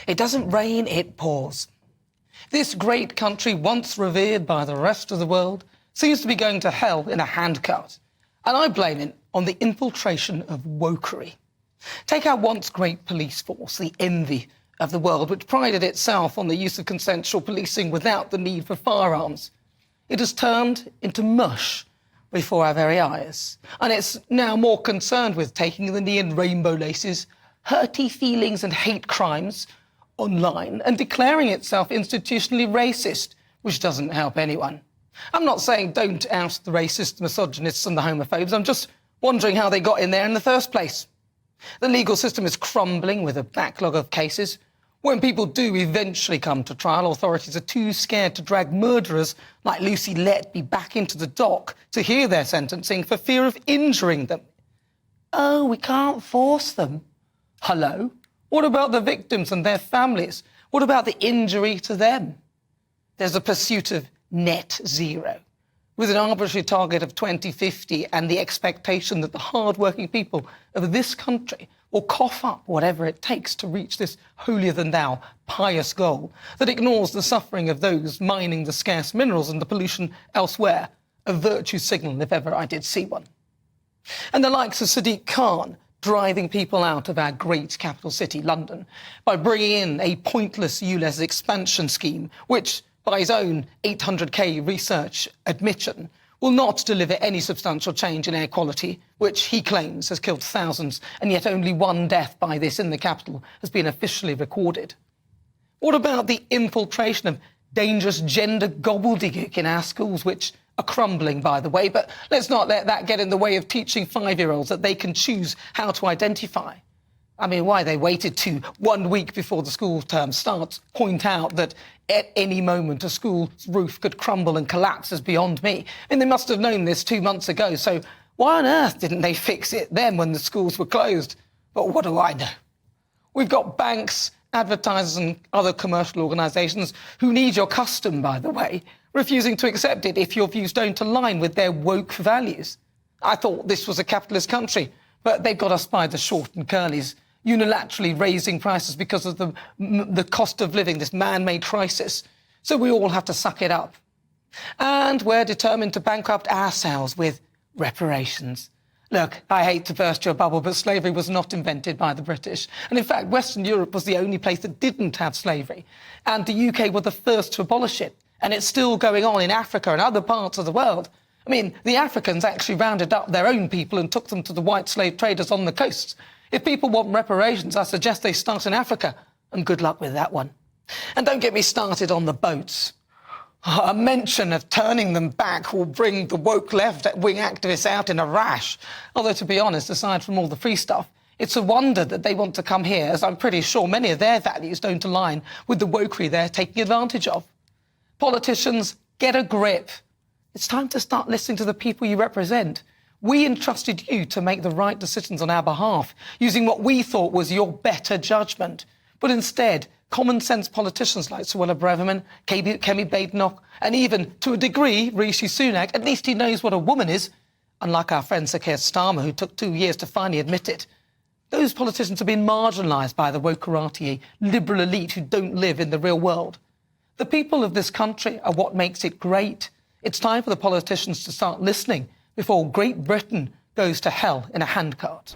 It doesn't rain, it pours. This great country, once revered by the rest of the world, seems to be going to hell in a handcart. And I blame it on the infiltration of wokery. Take our once great police force, the envy of the world, which prided itself on the use of consensual policing without the need for firearms. It has turned into mush before our very eyes. And it's now more concerned with taking the knee in rainbow laces, hurty feelings and hate crimes online, and declaring itself institutionally racist, which doesn't help anyone. I'm not saying don't oust the racists, misogynists and the homophobes. I'm just wondering how they got in there in the first place. The legal system is crumbling with a backlog of cases. When people do eventually come to trial, authorities are too scared to drag murderers like Lucy Letby back into the dock to hear their sentencing for fear of injuring them. Oh, we can't force them. Hello? What about the victims and their families? What about the injury to them? There's a pursuit of net zero, with an arbitrary target of 2050 and the expectation that the hard-working people of this country will cough up whatever it takes to reach this holier-than-thou pious goal that ignores the suffering of those mining the scarce minerals and the pollution elsewhere, a virtue signal if ever I did see one. And the likes of Sadiq Khan driving people out of our great capital city, London, by bringing in a pointless ULEZ expansion scheme, which, by his own 800k research admission, will not deliver any substantial change in air quality, which he claims has killed thousands, and yet only one death by this in the capital has been officially recorded. What about the infiltration of dangerous gender gobbledygook in our schools, which are crumbling, by the way, but let's not let that get in the way of teaching 5-year-olds that they can choose how to identify. I mean, why they waited to 1 week before the school term starts point out that at any moment a school's roof could crumble and collapse is beyond me. And they must have known this 2 months ago, so why on earth didn't they fix it then when the schools were closed? But what do I know? We've got banks, advertisers and other commercial organisations who need your custom, by the way, refusing to accept it if your views don't align with their woke values. I thought this was a capitalist country, but they've got us by the short and curlies, unilaterally raising prices because of the cost of living, this man-made crisis. So we all have to suck it up. And we're determined to bankrupt ourselves with reparations. Look, I hate to burst your bubble, but slavery was not invented by the British. And in fact, Western Europe was the only place that didn't have slavery. And the UK were the first to abolish it. And it's still going on in Africa and other parts of the world. I mean, the Africans actually rounded up their own people and took them to the white slave traders on the coasts. If people want reparations, I suggest they start in Africa, and good luck with that one. And don't get me started on the boats. A mention of turning them back will bring the woke left-wing activists out in a rash. Although, to be honest, aside from all the free stuff, it's a wonder that they want to come here, as I'm pretty sure many of their values don't align with the wokery they're taking advantage of. Politicians, get a grip. It's time to start listening to the people you represent. We entrusted you to make the right decisions on our behalf, using what we thought was your better judgment. But instead, common-sense politicians like Suella Braverman, Kemi Badenoch, and even, to a degree, Rishi Sunak, at least he knows what a woman is, unlike our friend Sir Keir Starmer, who took 2 years to finally admit it. Those politicians have been marginalised by the wokerati, a liberal elite who don't live in the real world. The people of this country are what makes it great. It's time for the politicians to start listening before Great Britain goes to hell in a handcart.